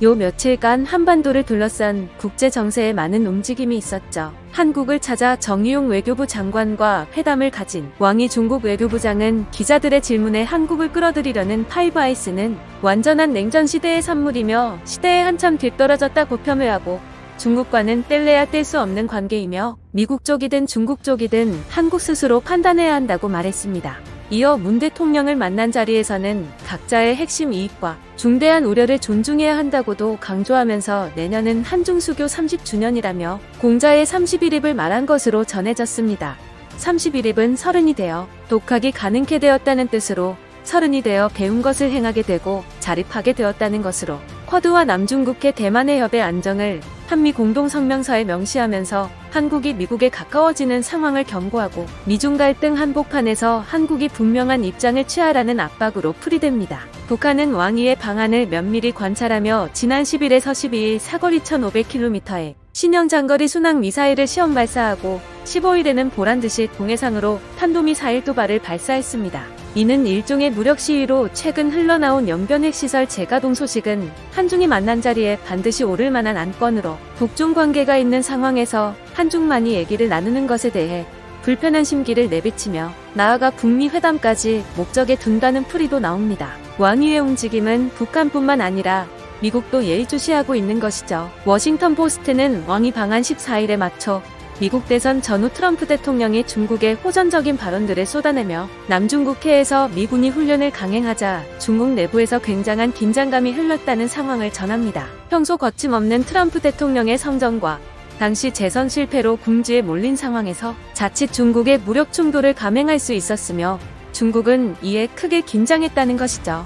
요 며칠간 한반도를 둘러싼 국제 정세에 많은 움직임이 있었죠. 한국을 찾아 정의용 외교부 장관과 회담을 가진 왕이 중국 외교부장은 기자들의 질문에 한국을 끌어들이려는 파이브 아이스는 완전한 냉전 시대의 산물이며 시대에 한참 뒤떨어졌다고 폄훼하고 중국과는 뗄래야 뗄 수 없는 관계이며 미국 쪽이든 중국 쪽이든 한국 스스로 판단해야 한다고 말했습니다. 이어 문 대통령을 만난 자리에서는 각자의 핵심 이익과 중대한 우려를 존중해야 한다고도 강조하면서 내년은 한중 수교 30주년이라며 공자의 31입을 말한 것으로 전해졌습니다. 31입은 서른이 되어 독학이 가능케 되었다는 뜻으로 서른이 되어 배운 것을 행하게 되고 자립하게 되었다는 것으로 쿼드와 남중국해 대만의 협의 안정을 한미 공동성명서에 명시하면서 한국이 미국에 가까워지는 상황을 경고하고 미중 갈등 한복판에서 한국이 분명한 입장을 취하라는 압박으로 풀이됩니다. 북한은 왕이의 방안을 면밀히 관찰하며 지난 10일에서 12일 사거리 1500km의 신형 장거리 순항 미사일을 시험 발사하고 15일에는 보란듯이 동해상으로 탄도미사일 2발을 발사했습니다. 이는 일종의 무력 시위로 최근 흘러나온 영변 핵시설 재가동 소식은 한중이 만난 자리에 반드시 오를 만한 안건으로 북중 관계가 있는 상황에서 한중만이 얘기를 나누는 것에 대해 불편한 심기를 내비치며 나아가 북미 회담까지 목적에 둔다는 풀이도 나옵니다. 왕위의 움직임은 북한뿐만 아니라 미국도 예의주시하고 있는 것이죠. 워싱턴 포스트는 왕위 방한 14일에 맞춰 미국 대선 전후 트럼프 대통령이 중국의 호전적인 발언들을 쏟아내며 남중국해에서 미군이 훈련을 강행하자 중국 내부에서 굉장한 긴장감이 흘렀다는 상황을 전합니다. 평소 거침없는 트럼프 대통령의 성정과 당시 재선 실패로 궁지에 몰린 상황에서 자칫 중국의 무력 충돌을 감행할 수 있었으며 중국은 이에 크게 긴장했다는 것이죠.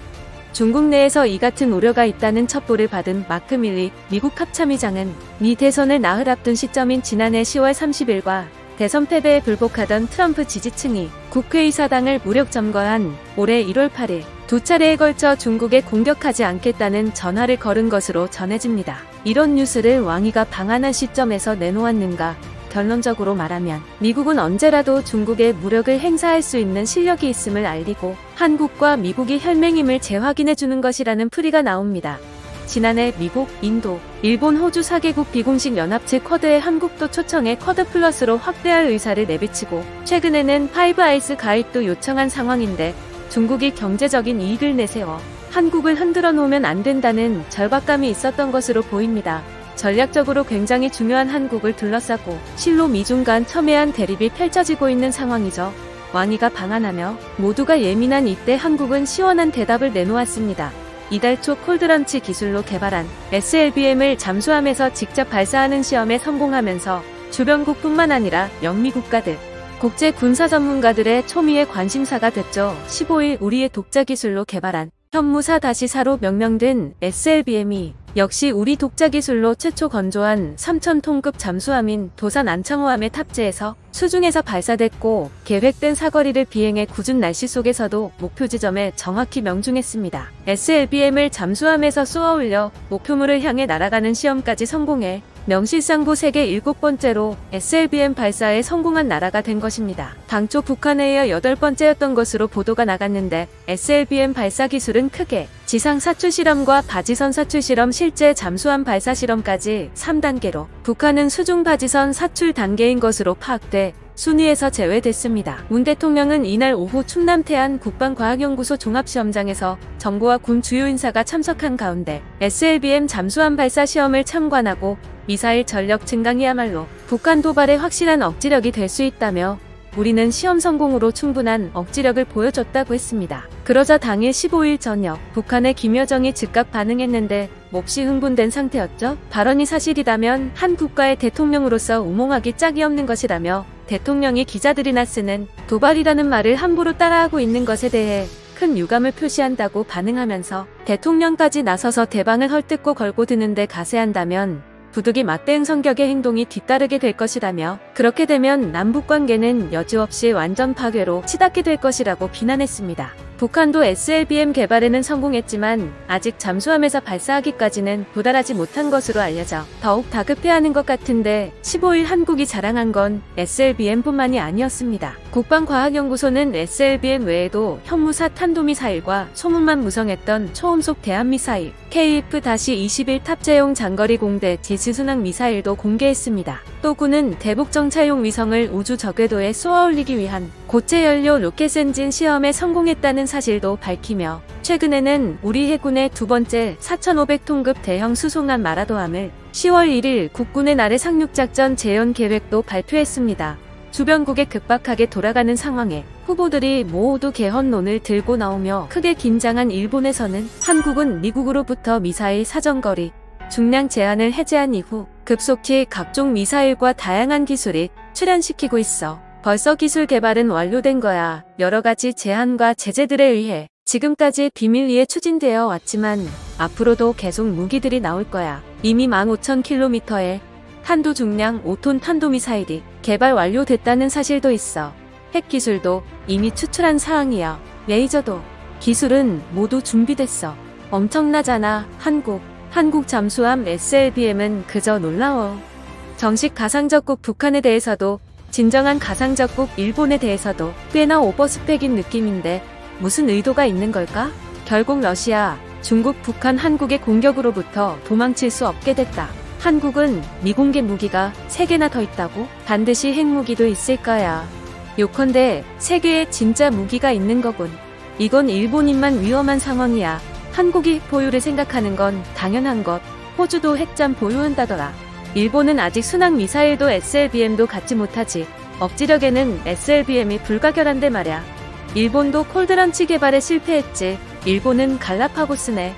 중국 내에서 이 같은 우려가 있다는 첩보를 받은 마크 밀리 미국 합참의장은 미 대선을 나흘 앞둔 시점인 지난해 10월 30일과 대선 패배에 불복하던 트럼프 지지층이 국회의사당을 무력 점거한 올해 1월 8일 두 차례에 걸쳐 중국에 공격하지 않겠다는 전화를 걸은 것으로 전해집니다. 이런 뉴스를 왕위가 방한한 시점에서 내놓았는가? 결론적으로 말하면 미국은 언제라도 중국에 무력을 행사할 수 있는 실력이 있음을 알리고 한국과 미국이 혈맹임을 재확인해주는 것이라는 풀이가 나옵니다. 지난해 미국, 인도, 일본, 호주 4개국 비공식 연합체 쿼드에 한국도 초청해 쿼드 플러스로 확대할 의사를 내비치고 최근에는 파이브 아이스 가입도 요청한 상황인데 중국이 경제적인 이익을 내세워 한국을 흔들어 놓으면 안 된다는 절박감이 있었던 것으로 보입니다. 전략적으로 굉장히 중요한 한국을 둘러싸고 실로 미중 간 첨예한 대립이 펼쳐지고 있는 상황이죠. 왕위가 방한하며 모두가 예민한 이때 한국은 시원한 대답을 내놓았습니다. 이달 초 콜드런치 기술로 개발한 SLBM을 잠수함에서 직접 발사하는 시험에 성공하면서 주변국뿐만 아니라 영미 국가들, 국제 군사 전문가들의 초미의 관심사가 됐죠. 15일 우리의 독자 기술로 개발한 현무사 4로 명명된 SLBM이 역시 우리 독자 기술로 최초 건조한 3,000톤급 잠수함인 도산 안창호함에 탑재해서 수중에서 발사됐고 계획된 사거리를 비행해 궂은 날씨 속에서도 목표 지점에 정확히 명중했습니다. SLBM을 잠수함에서 쏘아 올려 목표물을 향해 날아가는 시험까지 성공해 명실상부 세계 7번째로 SLBM 발사에 성공한 나라가 된 것입니다. 당초 북한에 이어 8번째였던 것으로 보도가 나갔는데 SLBM 발사 기술은 크게 지상 사출 실험과 바지선 사출 실험, 실제 잠수함 발사 실험까지 3단계로 북한은 수중 바지선 사출 단계인 것으로 파악돼 순위에서 제외됐습니다. 문 대통령은 이날 오후 충남 태안 국방과학연구소 종합시험장에서 정부와 군 주요 인사가 참석한 가운데 SLBM 잠수함 발사 시험을 참관하고 미사일 전력 증강이야말로 북한 도발의 확실한 억지력이 될 수 있다며 우리는 시험 성공으로 충분한 억지력을 보여줬다고 했습니다. 그러자 당일 15일 저녁 북한의 김여정이 즉각 반응했는데 몹시 흥분된 상태였죠. 발언이 사실이라면 한 국가의 대통령으로서 우몽하기 짝이 없는 것이라며 대통령이 기자들이나 쓰는 도발이라는 말을 함부로 따라하고 있는 것에 대해 큰 유감을 표시한다고 반응하면서 대통령까지 나서서 대방을 헐뜯고 걸고 드는데 가세한다면 부득이 맞대응 성격의 행동이 뒤따르게 될 것이라며 그렇게 되면 남북 관계는 여지없이 완전 파괴로 치닫게 될 것이라고 비난했습니다. 북한도 SLBM 개발에는 성공했지만 아직 잠수함에서 발사하기까지는 도달하지 못한 것으로 알려져 더욱 다급해하는 것 같은데 15일 한국이 자랑한 건 SLBM뿐만이 아니었습니다. 국방과학연구소는 SLBM 외에도 현무사 탄도미사일과 소문만 무성했던 초음속 대함미사일 KF-21 탑재용 장거리 공대 지수순항 미사일도 공개했습니다. 또 군은 대북정찰용 위성을 우주 저궤도에 쏘아올리기 위한 고체 연료 로켓 엔진 시험에 성공했다는 사실도 밝히며 최근에는 우리 해군의 두 번째 4,500톤급 대형 수송함 마라도함을 10월 1일 국군의 나래 상륙작전 재현 계획도 발표했습니다. 주변국에 급박하게 돌아가는 상황에 후보들이 모두 개헌론을 들고 나오며 크게 긴장한 일본에서는 한국은 미국으로부터 미사일 사정거리 중량 제한을 해제한 이후 급속히 각종 미사일과 다양한 기술이 출현시키고 있어. 벌써 기술 개발은 완료된 거야. 여러 가지 제한과 제재들에 의해 지금까지 비밀리에 추진되어 왔지만 앞으로도 계속 무기들이 나올 거야. 이미 15,000km의 탄도 중량 5톤 탄도미사일이 개발 완료됐다는 사실도 있어. 핵기술도 이미 추출한 사항이야. 레이저도. 기술은 모두 준비됐어. 엄청나잖아. 한국 잠수함 SLBM은 그저 놀라워. 정식 가상적국 북한에 대해서도 진정한 가상적국 일본에 대해서도 꽤나 오버스펙인 느낌인데 무슨 의도가 있는 걸까? 결국 러시아, 중국, 북한, 한국의 공격으로부터 도망칠 수 없게 됐다. 한국은 미공개 무기가 3개나 더 있다고? 반드시 핵무기도 있을 거야. 요컨대 세계에 진짜 무기가 있는 거군. 이건 일본인만 위험한 상황이야. 한국이 핵 보유를 생각하는 건 당연한 것. 호주도 핵잠 보유한다더라. 일본은 아직 순항 미사일도 SLBM도 갖지 못하지. 억지력에는 SLBM이 불가결한데 말야. 일본도 콜드런치 개발에 실패했지. 일본은 갈라파고스네.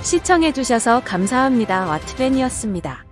시청해주셔서 감사합니다. 와트벤이었습니다.